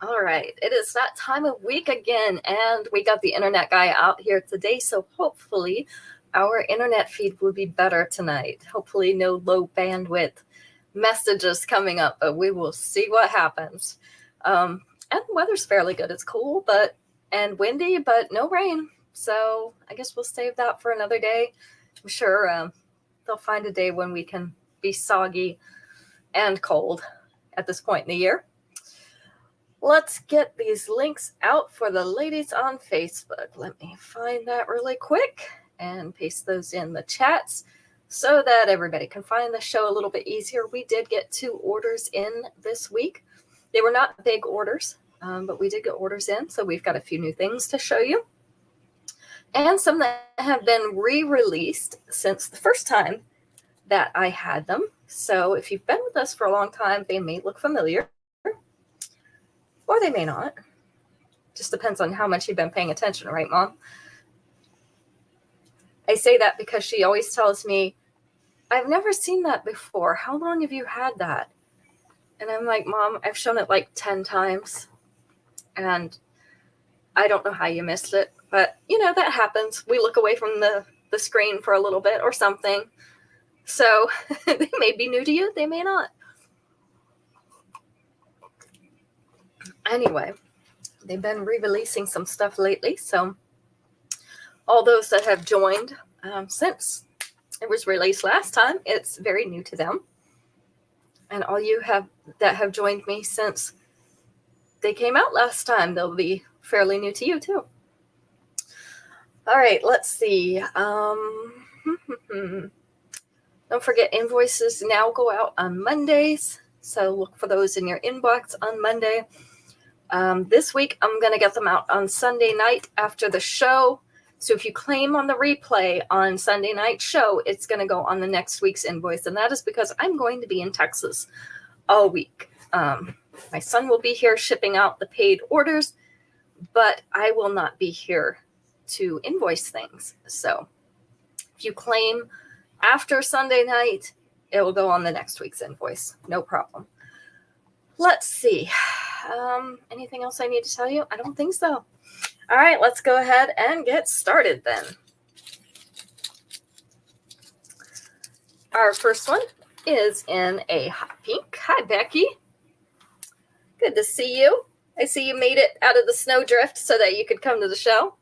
All right, it is that time of week again, and we got the internet guy out here today, so hopefully our internet feed will be better tonight. Hopefully no low bandwidth messages coming up, but we will see what happens. And the weather's fairly good. It's cool and windy, but no rain. So I guess we'll save that for another day. I'm sure they'll find a day when we can be soggy and cold at this point in the year. Let's get these links out for the ladies on Facebook. Let me find that really quick and paste those in the chats so that everybody can find the show a little bit easier. We did get 2 orders in this week. They were not big orders, but we did get orders in, so we've got a few new things to show you. And some that have been re-released since the first time that I had them. So if you've been with us for a long time, they may look familiar. Or they may not. Just depends on how much you've been paying attention, right, Mom? I say that because she always tells me, I've never seen that before. How long have you had that? And I'm like, Mom, I've shown it like 10 times. And I don't know how you missed it. But, that happens. We look away from the screen for a little bit or something. So they may be new to you. They may not. Anyway, they've been re-releasing some stuff lately, so all those that have joined since it was released last time, it's very new to them. And all you that have joined me since they came out last time, they'll be fairly new to you too. All right, let's see. Don't forget, invoices now go out on Mondays, so look for those in your inbox on Monday. This week, I'm going to get them out on Sunday night after the show. So if you claim on the replay on Sunday night show, it's going to go on the next week's invoice. And that is because I'm going to be in Texas all week. My son will be here shipping out the paid orders, but I will not be here to invoice things. So if you claim after Sunday night, it will go on the next week's invoice. No problem. Let's see. Anything else I need to tell you? I don't think so. All right, let's go ahead and get started then. Our first one is in a hot pink. Hi, Becky. Good to see you. I see you made it out of the snowdrift so that you could come to the show.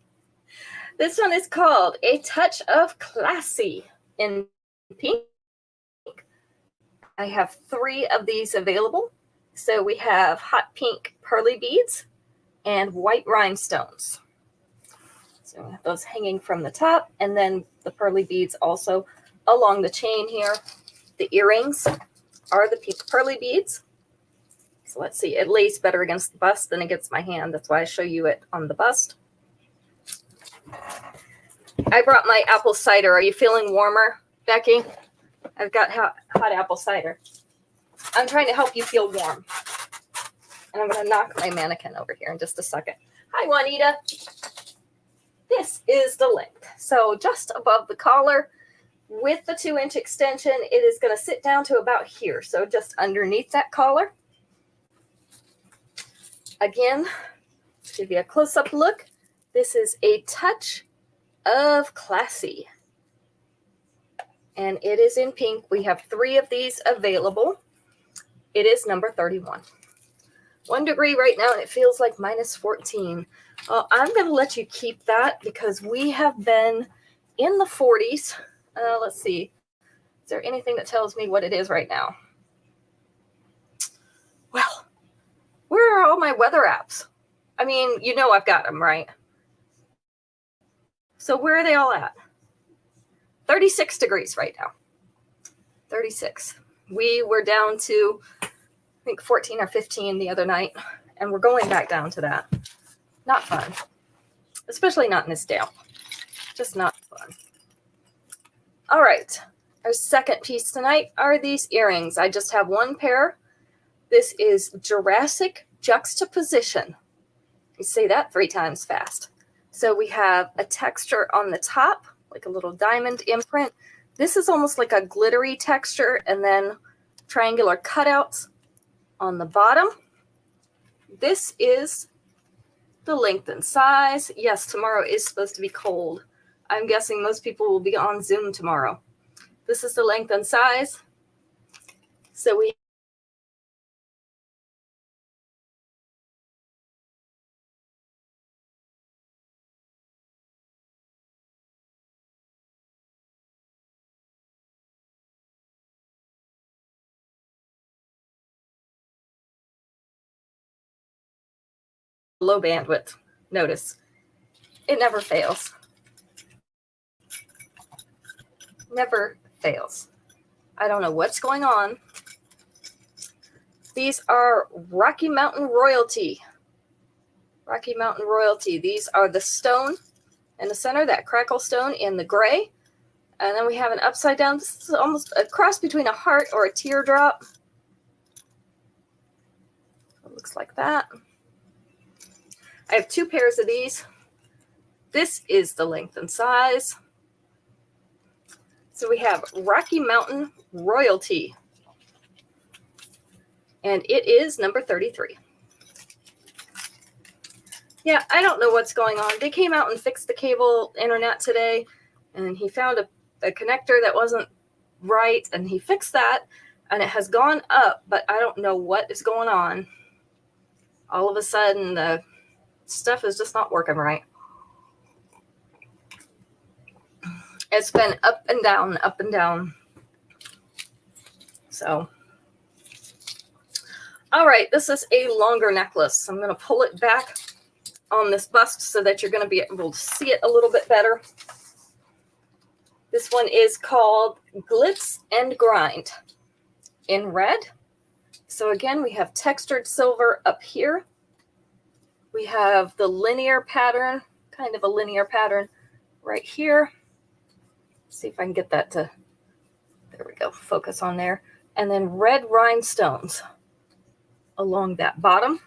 This one is called A Touch of Classy in pink. I have 3 of these available. So we have hot pink pearly beads and white rhinestones. So we have those hanging from the top, and then the pearly beads also along the chain here. The earrings are the pink pearly beads. So let's see, it lays better against the bust than against my hand. That's why I show you it on the bust. I brought my apple cider. Are you feeling warmer, Becky? I've got hot apple cider. I'm trying to help you feel warm. And I'm going to knock my mannequin over here in just a second. Hi, Juanita. This is the length. So just above the collar with the 2-inch extension, it is going to sit down to about here. So just underneath that collar. Again, to give you a close-up look, this is A Touch of Classy. And it is in pink. We have 3 of these available. It is number 31. 1 degree right now, and it feels like minus 14. I'm going to let you keep that because we have been in the 40s. Let's see. Is there anything that tells me what it is right now? Well, where are all my weather apps? I mean, I've got them, right? So where are they all at? 36 degrees right now. 36. We were down to, I think, 14 or 15 the other night, and we're going back down to that. Not fun, especially not in this damp. Just not fun. All right, our second piece tonight are these earrings. I just have 1 pair. This is Jurassic Juxtaposition. You say that 3 times fast. So we have a texture on the top, like a little diamond imprint. This is almost like a glittery texture, and then triangular cutouts on the bottom. This is the length and size. Yes, tomorrow is supposed to be cold. I'm guessing most people will be on Zoom tomorrow. This is the length and size. So we low bandwidth. Notice it never fails. Never fails. I don't know what's going on. These are Rocky Mountain Royalty. Rocky Mountain Royalty. These are the stone in the center, that crackle stone in the gray. And then we have an upside down. This is almost a cross between a heart or a teardrop. It looks like that. I have 2 pairs of these. This is the length and size. So we have Rocky Mountain Royalty. And it is number 33. Yeah, I don't know what's going on. They came out and fixed the cable internet today, and he found a connector that wasn't right, and he fixed that, and it has gone up, but I don't know what is going on. All of a sudden, the stuff is just not working right. It's been up and down, up and down. So, all right, this is a longer necklace. I'm going to pull it back on this bust so that you're going to be able to see it a little bit better. This one is called Glitz and Grind in red. So again, we have textured silver up here. We have the linear pattern, kind of a linear pattern right here. See if I can get that to, there we go, focus on there. And then red rhinestones along that bottom.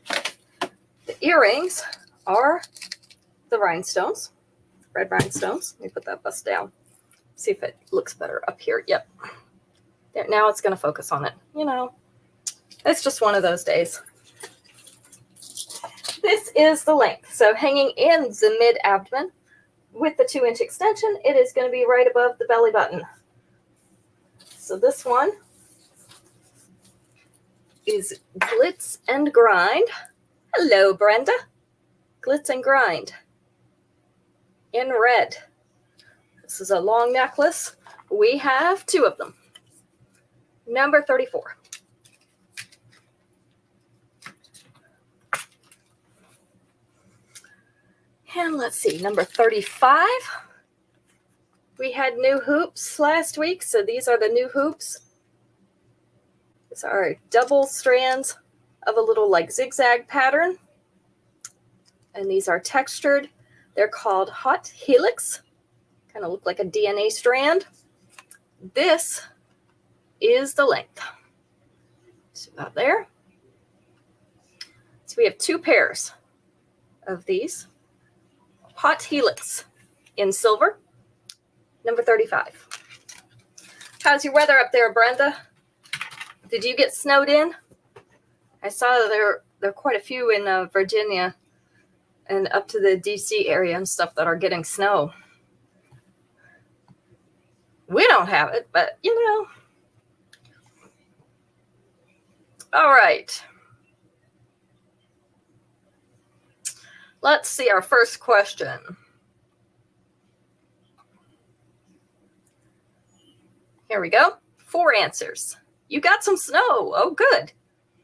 The earrings are the rhinestones, red rhinestones. Let me put that bust down. See if it looks better up here. Yep. There, now it's going to focus on it. You know, it's just one of those days. This is the length. So hanging in the mid-abdomen with the 2-inch extension, it is going to be right above the belly button. So this one is Glitz and Grind. Hello, Brenda. Glitz and Grind in red. This is a long necklace. We have 2 of them. Number 34. And let's see, number 35. We had new hoops last week, so these are the new hoops. These are double strands of a little like zigzag pattern. And these are textured. They're called hot helix. Kind of look like a DNA strand. This is the length. See about there. So we have 2 pairs of these. Hot helix in silver, number 35. How's your weather up there, Brenda? Did you get snowed in? I saw there are quite a few in Virginia and up to the DC area and stuff that are getting snow. We don't have it, but you know. All right. Let's see our first question. Here we go. 4 answers. You got some snow. Oh, good.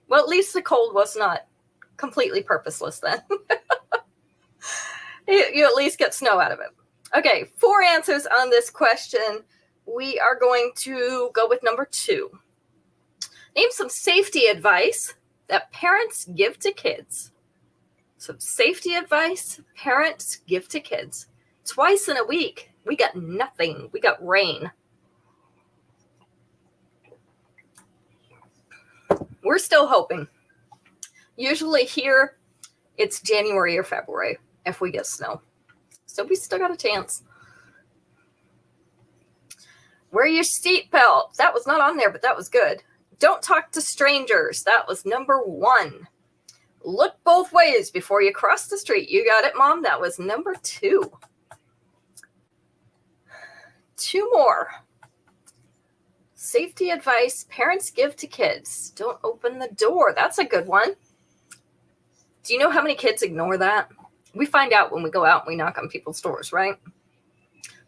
Well, at least the cold was not completely purposeless then. You at least get snow out of it. Okay, 4 answers on this question. We are going to go with number 2. Name some safety advice that parents give to kids. Some safety advice parents give to kids. Twice in a week, we got nothing. We got rain. We're still hoping. Usually here, it's January or February if we get snow. So we still got a chance. Wear your seatbelt. That was not on there, but that was good. Don't talk to strangers. That was number 1. Look both ways before you cross the street. You got it, Mom. That was number 2. 2 more. Safety advice parents give to kids. Don't open the door. That's a good one. Do you know how many kids ignore that? We find out when we go out and we knock on people's doors, right?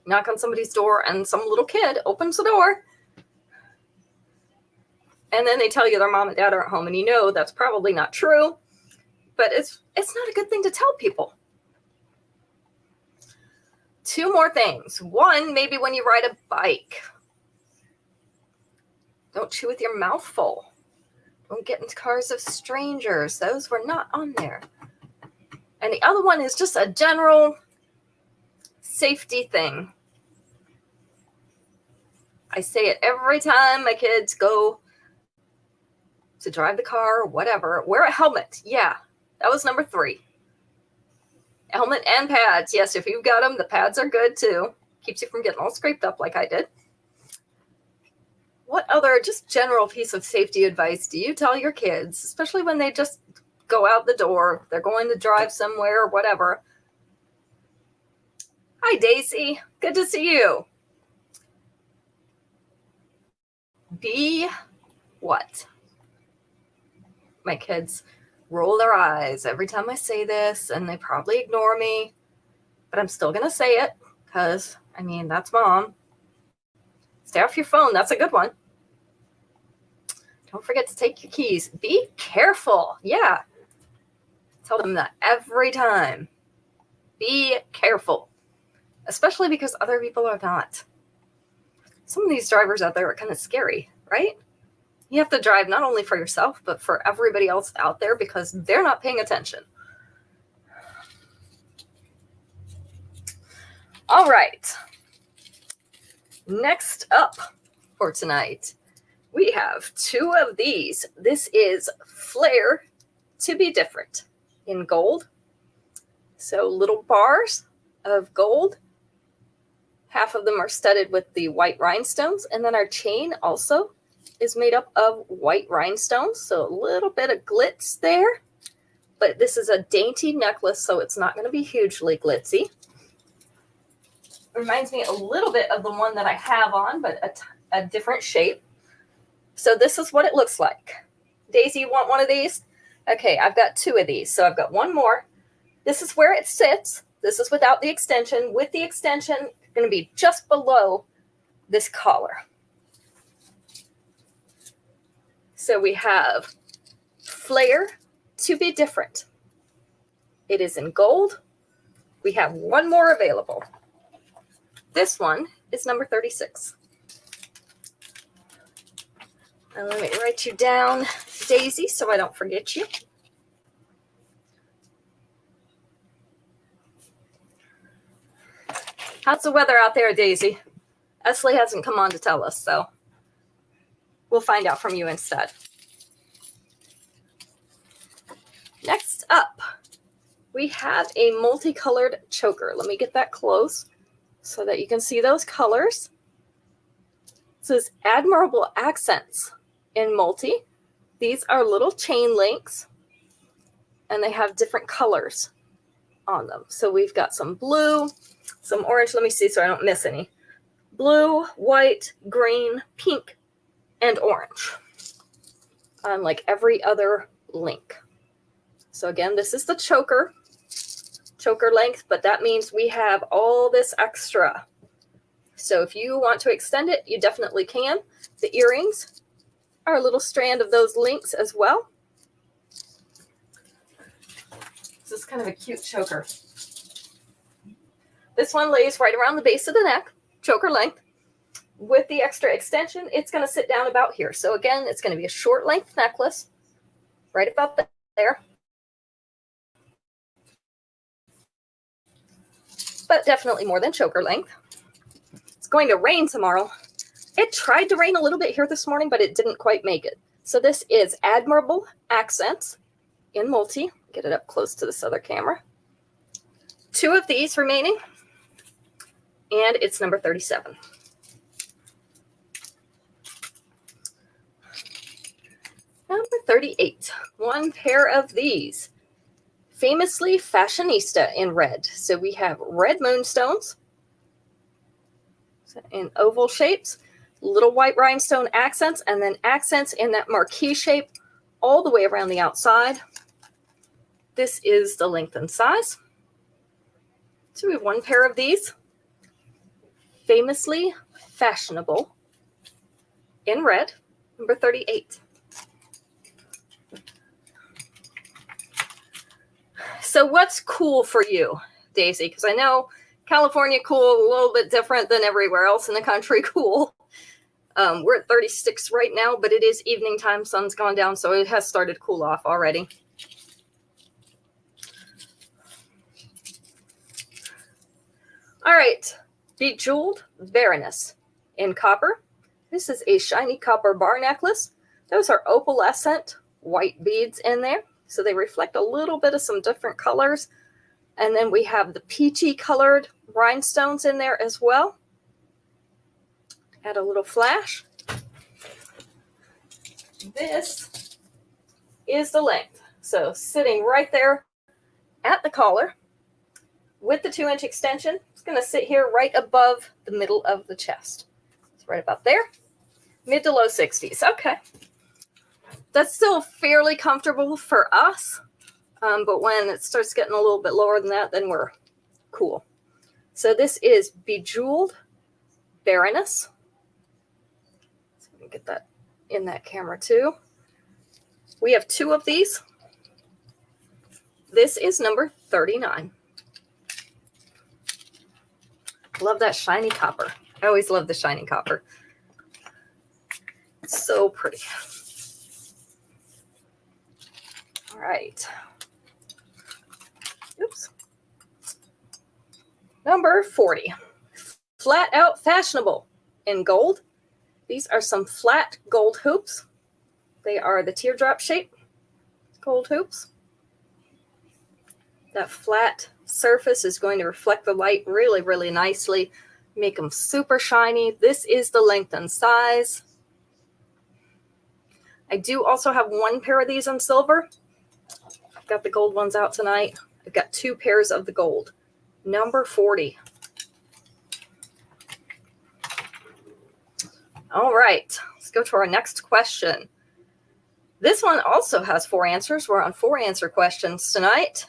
Knock on somebody's door and some little kid opens the door. And then they tell you their mom and dad aren't home, and you know that's probably not true, but it's not a good thing to tell people. 2 more things. 1, maybe when you ride a bike. Don't chew with your mouth full. Don't get into cars of strangers. Those were not on there. And the other one is just a general safety thing. I say it every time my kids go to drive the car or whatever. Wear a helmet. Yeah, that was number 3. Helmet and pads. Yes, if you've got them, the pads are good too. Keeps you from getting all scraped up like I did. What other just general piece of safety advice do you tell your kids, especially when they just go out the door, they're going to drive somewhere or whatever? Hi, Daisy. Good to see you. Be what? My kids roll their eyes every time I say this, and they probably ignore me, but I'm still going to say it because, I mean, that's Mom. Stay off your phone. That's a good one. Don't forget to take your keys. Be careful. Yeah. Tell them that every time. Be careful. Especially because other people are not. Some of these drivers out there are kind of scary, right? You have to drive not only for yourself, but for everybody else out there because they're not paying attention. All right. Next up for tonight, we have 2 of these. This is Flair to be different in gold. So little bars of gold. Half of them are studded with the white rhinestones. And then our chain also is made up of white rhinestones. So a little bit of glitz there. But this is a dainty necklace, so it's not going to be hugely glitzy. Reminds me a little bit of the one that I have on, but a different shape. So this is what it looks like. Daisy, you want one of these? Okay, I've got 2 of these. So I've got 1 more. This is where it sits. This is without the extension. With the extension, it's going to be just below this collar. So we have Flair to be different. It is in gold. We have 1 more available. This one is number 36. And let me write you down, Daisy, so I don't forget you. How's the weather out there, Daisy? Esley hasn't come on to tell us, so we'll find out from you instead. Next up, we have a multicolored choker. Let me get that close so that you can see those colors. This is Admirable Accents in multi. These are little chain links, and they have different colors on them. So we've got some blue, some orange. Let me see so I don't miss any. Blue, white, green, pink, and orange on like every other link. So again, this is the choker length, but that means we have all this extra. So if you want to extend it, you definitely can. The earrings are a little strand of those links as well. This is kind of a cute choker. This one lays right around the base of the neck, choker length. With the extra extension, it's going to sit down about here. So again, it's going to be a short length necklace, right about there. But definitely more than choker length. It's going to rain tomorrow. It tried to rain a little bit here this morning, but it didn't quite make it. So this is Admirable Accents in multi. Get it up close to this other camera. 2 of these remaining, and it's number 37. 38. One pair of these. Famously fashionista in red. So we have red moonstones in oval shapes, little white rhinestone accents, and then accents in that marquee shape all the way around the outside. This is the length and size. So we have one pair of these. Famously fashionable in red, number 38. So what's cool for you, Daisy? Because I know California cool, a little bit different than everywhere else in the country cool. We're at 36 right now, but it is evening time. Sun's gone down, so it has started to cool off already. All right, Bejeweled Baroness in copper. This is a shiny copper bar necklace. Those are opalescent white beads in there, so they reflect a little bit of some different colors. And then we have the peachy colored rhinestones in there as well. Add a little flash. This is the length. So sitting right there at the collar with the 2-inch extension. It's going to sit here right above the middle of the chest. It's right about there. Mid to low 60s. Okay. That's still fairly comfortable for us. But when it starts getting a little bit lower than that, then we're cool. So this is Bejeweled Baroness. So let me get that in that camera too. We have 2 of these. This is number 39. Love that shiny copper. I always love the shiny copper. It's so pretty. All right. Oops. Number 40. Flat Out Fashionable in gold. These are some flat gold hoops. They are the teardrop shape gold hoops. That flat surface is going to reflect the light really, really nicely. Make them super shiny. This is the length and size. I do also have 1 pair of these in silver. I've got the gold ones out tonight. I've got 2 pairs of the gold. Number 40. All right, let's go to our next question. This one also has 4 answers. We're on 4 answer questions tonight.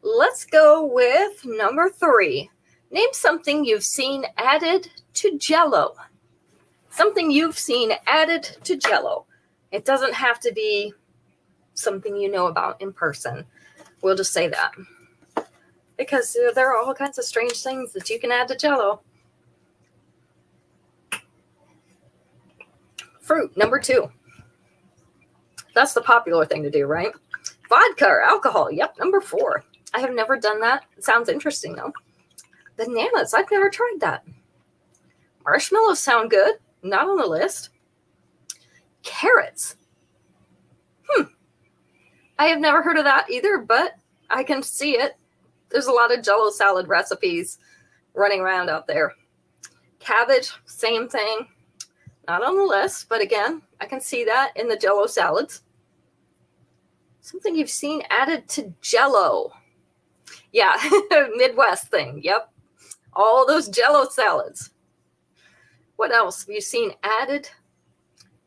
Let's go with number 3. Name something you've seen added to Jell-O. Something you've seen added to Jell-O. It doesn't have to be something you know about in person. We'll just say that. Because there are all kinds of strange things that you can add to Jell-O. Fruit, number 2. That's the popular thing to do, right? Vodka or alcohol, yep, number 4. I have never done that. It sounds interesting, though. Bananas, I've never tried that. Marshmallows sound good. Not on the list. Carrots. I have never heard of that either, but I can see it. There's a lot of Jell-O salad recipes running around out there. Cabbage, same thing. Not on the list, but again, I can see that in the Jell-O salads. Something you've seen added to Jell-O. Yeah, Midwest thing. Yep. All those Jell-O salads. What else have you seen added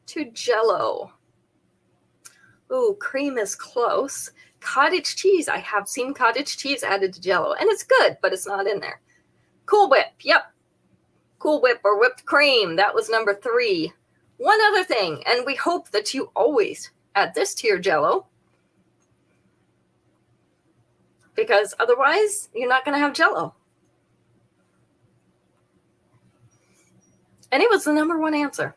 to Jell-O? Ooh, cream is close. Cottage cheese. I have seen cottage cheese added to Jell-O, and it's good, but it's not in there. Cool Whip. Yep. Cool Whip or whipped cream. That was number 3. One other thing, and we hope that you always add this to your Jell-O, because otherwise you're not going to have Jell-O. And it was the number 1 answer.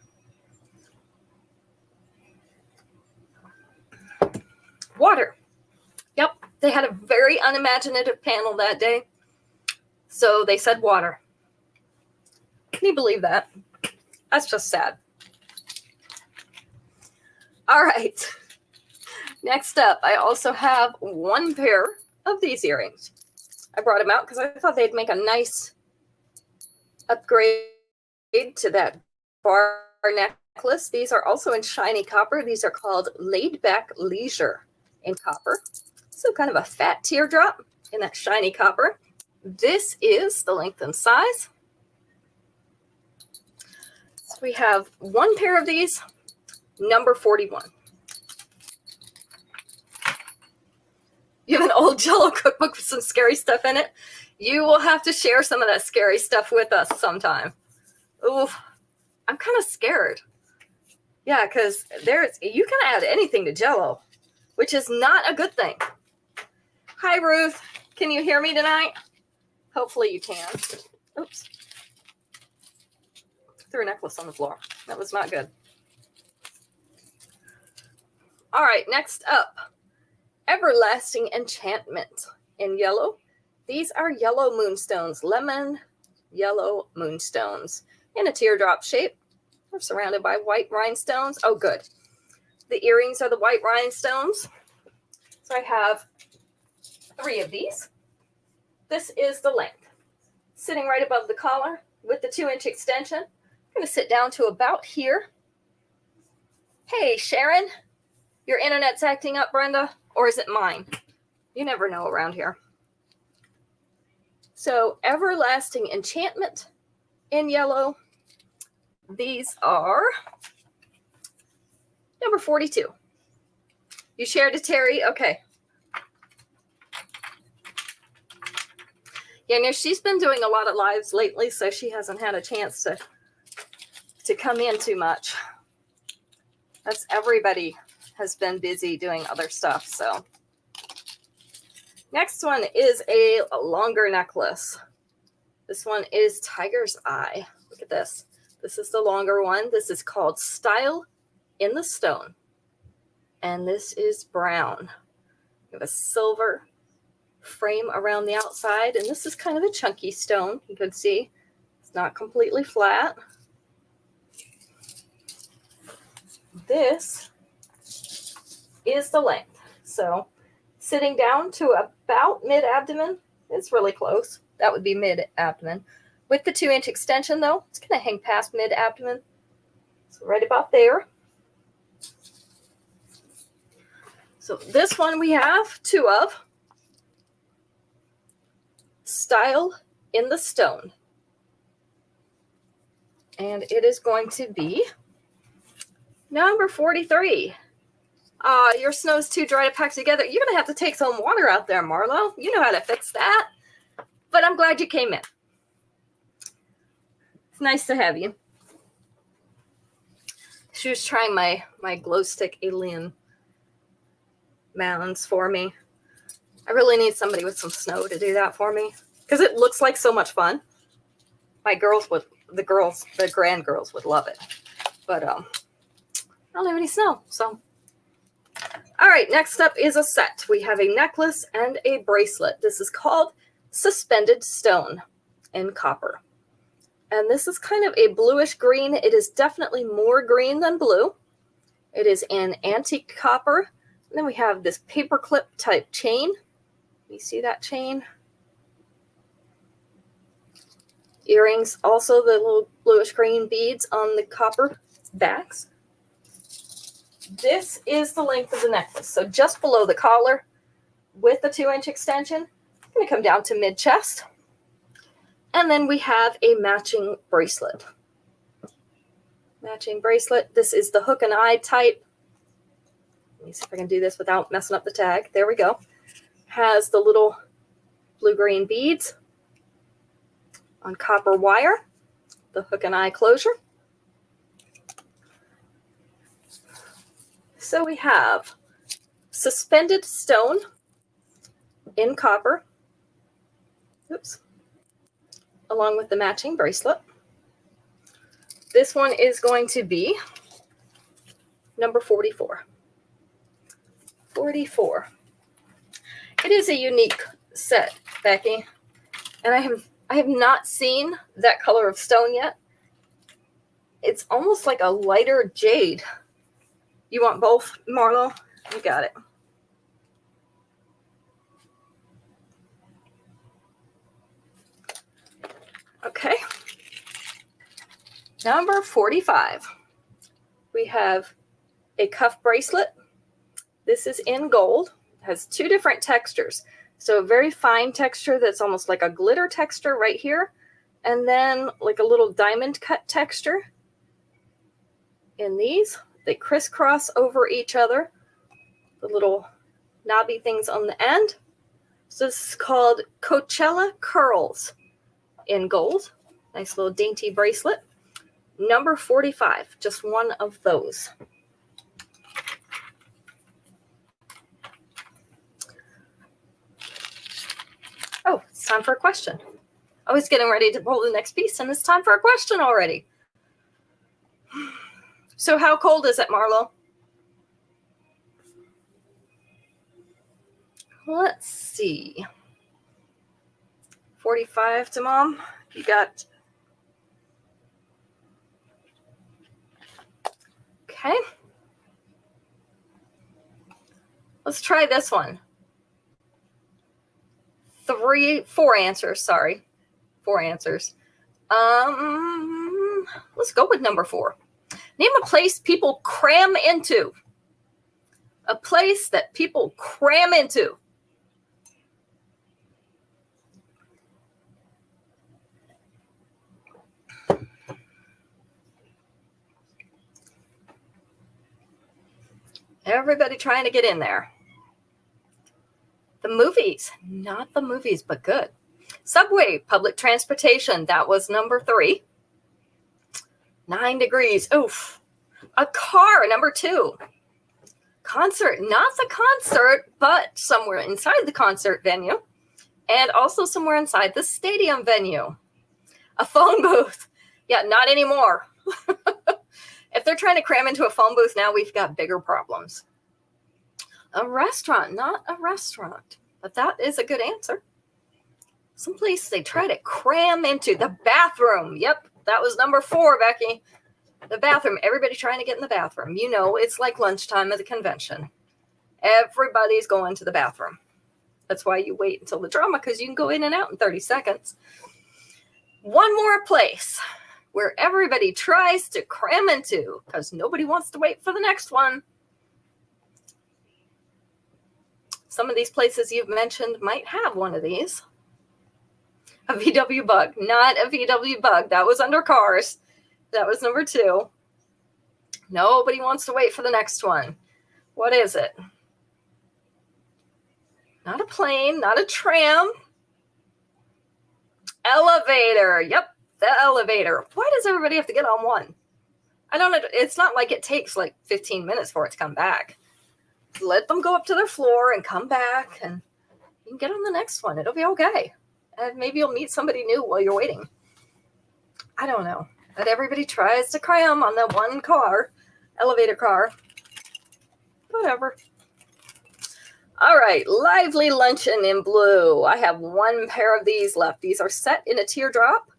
Water. Yep, they had a very unimaginative panel that day, so they said water. Can you believe that? That's just sad. All right. Next up, I also have 1 pair of these earrings. I brought them out because I thought they'd make a nice upgrade to that bar necklace. These are also in shiny copper. These are called Laid Back Leisure in copper. So kind of a fat teardrop in that shiny copper. This is the length and size. So we have one pair of these, number 41. You have an old Jell-O cookbook with some scary stuff in it? You will have to share some of that scary stuff with us sometime. Ooh, I'm kind of scared. Yeah, because you can add anything to Jell-O, which is not a good thing. Hi, Ruth. Can you hear me tonight? Hopefully you can. Oops. Threw a necklace on the floor. That was not good. All right, next up. Everlasting Enchantment in yellow. These are yellow moonstones, lemon yellow moonstones in a teardrop shape. They're surrounded by white rhinestones. Oh, good. The earrings are the white rhinestones. So I have 3 of these. This is the length. Sitting right above the collar with the 2-inch extension. I'm going to sit down to about here. Hey, Sharon. Your internet's acting up, Brenda? Or is it mine? You never know around here. So, Everlasting Enchantment in yellow. These are number 42. You shared it, Terry? Okay. Yeah, no, she's been doing a lot of lives lately, so she hasn't had a chance to come in too much. That's everybody has been busy doing other stuff, so. Next one is a longer necklace. This one is Tiger's Eye. Look at this. This is the longer one. This is called Style in the Stone. And this is brown. We have a silver frame around the outside, and this is kind of a chunky stone. You can see it's not completely flat. This is the length. So sitting down to about mid-abdomen, it's really close. That would be mid-abdomen. With the 2-inch extension, though, it's going to hang past mid-abdomen. So right about there. So this one we have 2 of. Style in the Stone. And it is going to be number 43. Your snow's too dry to pack together. You're going to have to take some water out there, Marlo. You know how to fix that. But I'm glad you came in. It's nice to have you. She was trying my glow stick alien mounds for me. I really need somebody with some snow to do that for me because it looks like so much fun. The grandgirls would love it. But I don't have any snow, so. All right, next up is a set. We have a necklace and a bracelet. This is called Suspended Stone in copper. And this is kind of a bluish green. It is definitely more green than blue. It is an antique copper. And then we have this paperclip type chain. You see that chain? Earrings, also the little bluish green beads on the copper backs. This is the length of the necklace. So just below the collar with the 2-inch extension. I'm going to come down to mid-chest. And then we have a matching bracelet. Matching bracelet. This is the hook and eye type. Let me see if I can do this without messing up the tag. There we go. Has the little blue-green beads on copper wire. The hook and eye closure. So we have Suspended Stone in copper. Oops. Along with the matching bracelet. This one is going to be number 44. 44. It is a unique set, Becky, and I have not seen that color of stone yet. It's almost like a lighter jade. You want both, Marlo? You got it. Okay. Number 45. We have a cuff bracelet. This is in gold. It has two different textures. So a very fine texture that's almost like a glitter texture right here. And then like a little diamond cut texture in these. They crisscross over each other. The little knobby things on the end. So this is called Coachella Curls in gold. Nice little dainty bracelet. Number 45, just one of those. Oh, it's time for a question. I was getting ready to pull the next piece, and it's time for a question already. So how cold is it, Marlo? Let's see. 45 to Mom. You got... Okay. Let's try this one. 4 answers, sorry. 4 answers. Let's go with number 4. Name a place people cram into. A place that people cram into. Everybody trying to get in there. The movies. Not the movies, but good. Subway, public transportation. That was number 3. 9 degrees. Oof. A car, number 2. Concert. Not the concert, but somewhere inside the concert venue. And also somewhere inside the stadium venue. A phone booth. Yeah, not anymore. If they're trying to cram into a phone booth now, we've got bigger problems. A restaurant, not a restaurant, but that is a good answer. Someplace they try to cram into. The bathroom. Yep, that was number 4, Becky. The bathroom. Everybody trying to get in the bathroom. You know, it's like lunchtime at the convention. Everybody's going to the bathroom. That's why you wait until the drama, because you can go in and out in 30 seconds. One more place where everybody tries to cram into because nobody wants to wait for the next one. Some of these places you've mentioned might have one of these. A VW Bug, not a VW Bug. That was under cars. That was number 2. Nobody wants to wait for the next one. What is it? Not a plane, not a tram. Elevator. Yep. The elevator. Why does everybody have to get on one? I don't know. It's not like it takes like 15 minutes for it to come back. Let them go up to their floor and come back, and you can get on the next one. It'll be okay. And maybe you'll meet somebody new while you're waiting. I don't know. But everybody tries to cram on that one car, elevator car. Whatever. All right. Lively Luncheon in blue. I have 1 pair of these left. These are set in a teardrop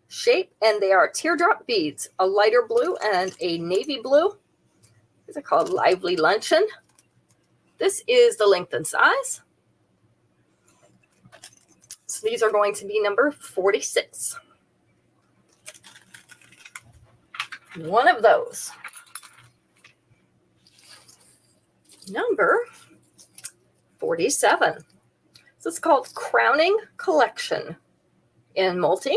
shape, and they are teardrop beads, a lighter blue and a navy blue. These are called Lively Luncheon. This is the length and size. So these are going to be number 46. One of those. Number 47. So it's called Crowning Collection in multi.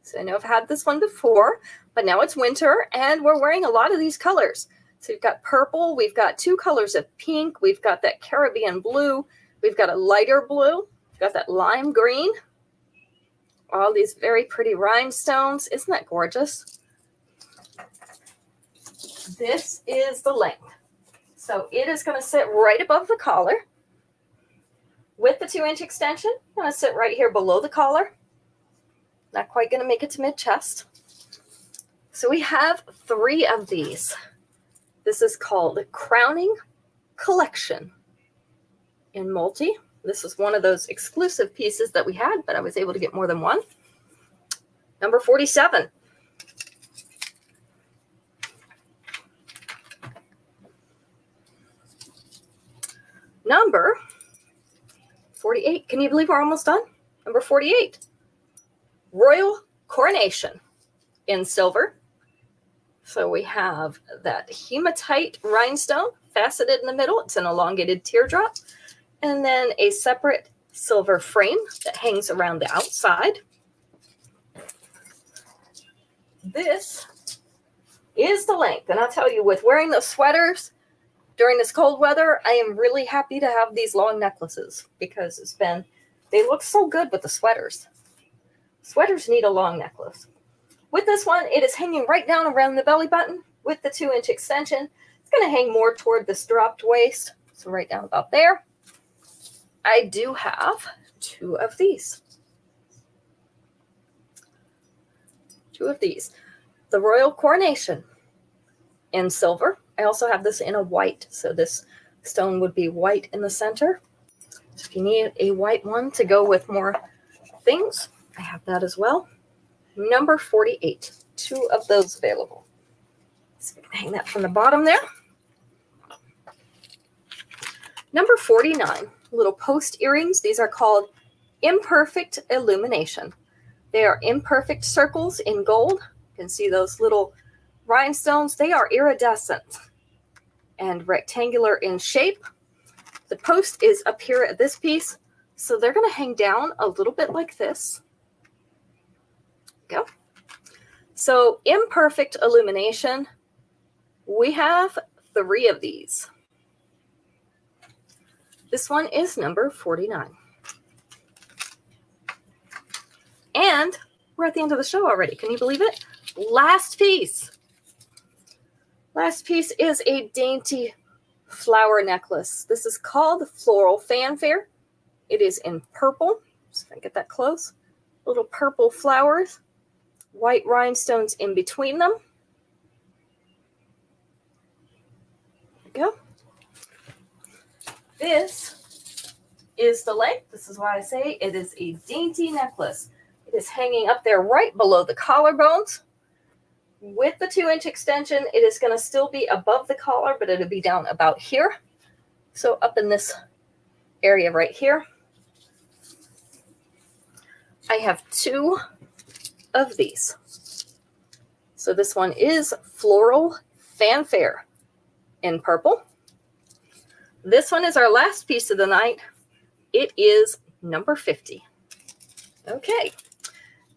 So I know I've had this one before, but now it's winter and we're wearing a lot of these colors. So we've got purple, we've got 2 colors of pink, we've got that Caribbean blue, we've got a lighter blue, we've got that lime green, all these very pretty rhinestones. Isn't that gorgeous? This is the length. So it is going to sit right above the collar with the 2-inch extension. Going to sit right here below the collar. Not quite going to make it to mid-chest. So we have 3 of these. This is called Crowning Collection in multi. This is one of those exclusive pieces that we had, but I was able to get more than one. Number 47. Number 48. Can you believe we're almost done? Number 48. Royal Coronation in silver. So we have that hematite rhinestone faceted in the middle. It's an elongated teardrop. And then a separate silver frame that hangs around the outside. This is the length. And I'll tell you, with wearing those sweaters during this cold weather, I am really happy to have these long necklaces because they look so good with the sweaters. Sweaters need a long necklace. With this one, it is hanging right down around the belly button with the 2-inch extension. It's going to hang more toward this dropped waist, so right down about there. I do have 2 of these. 2 of these. The Royal Coronation in silver. I also have this in a white, so this stone would be white in the center. So if you need a white one to go with more things, I have that as well. Number 48, 2 of those available. So hang that from the bottom there. Number 49, little post earrings. These are called Imperfect Illumination. They are imperfect circles in gold. You can see those little rhinestones. They are iridescent and rectangular in shape. The post is up here at this piece, so they're going to hang down a little bit like this. Go. So imperfect illumination, we have 3 of these. This one is number 49. And we're at the end of the show already. Can you believe it? Last piece. Last piece is a dainty flower necklace. This is called Floral Fanfare. It is in purple. So if I get that close. Little purple flowers. White rhinestones in between them. There we go. This is the length. This is why I say it is a dainty necklace. It is hanging up there right below the collarbones. With the 2-inch extension, it is going to still be above the collar, but it'll be down about here. So up in this area right here. I have 2 of these. So this one is Floral Fanfare in purple. This one is our last piece of the night. It is number 50. Okay.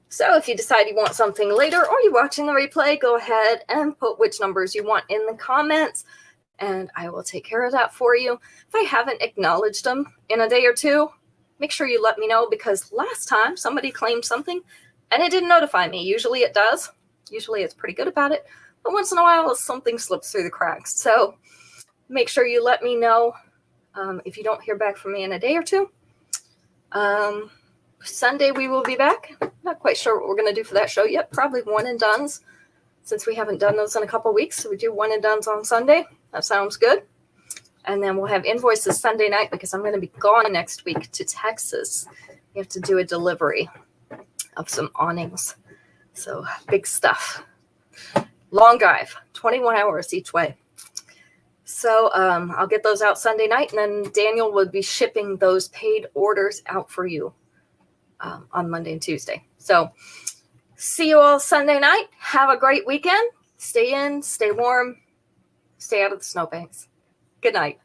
So if you decide you want something later or you're watching the replay, go ahead and put which numbers you want in the comments, and I will take care of that for you. If I haven't acknowledged them in a day or two, make sure you let me know, because last time somebody claimed something and it didn't notify me. Usually it does. Usually it's pretty good about it. But once in a while, something slips through the cracks. So make sure you let me know if you don't hear back from me in a day or two. Sunday we will be back. Not quite sure what we're going to do for that show yet. Probably one and dones, since we haven't done those in a couple of weeks. So we do one and dones on Sunday. That sounds good. And then we'll have invoices Sunday night, because I'm going to be gone next week to Texas. We have to do a delivery of some awnings. So big stuff. Long drive, 21 hours each way. So I'll get those out Sunday night, and then Daniel will be shipping those paid orders out for you on Monday and Tuesday. So see you all Sunday night. Have a great weekend. Stay in, stay warm, stay out of the snowbanks. Good night.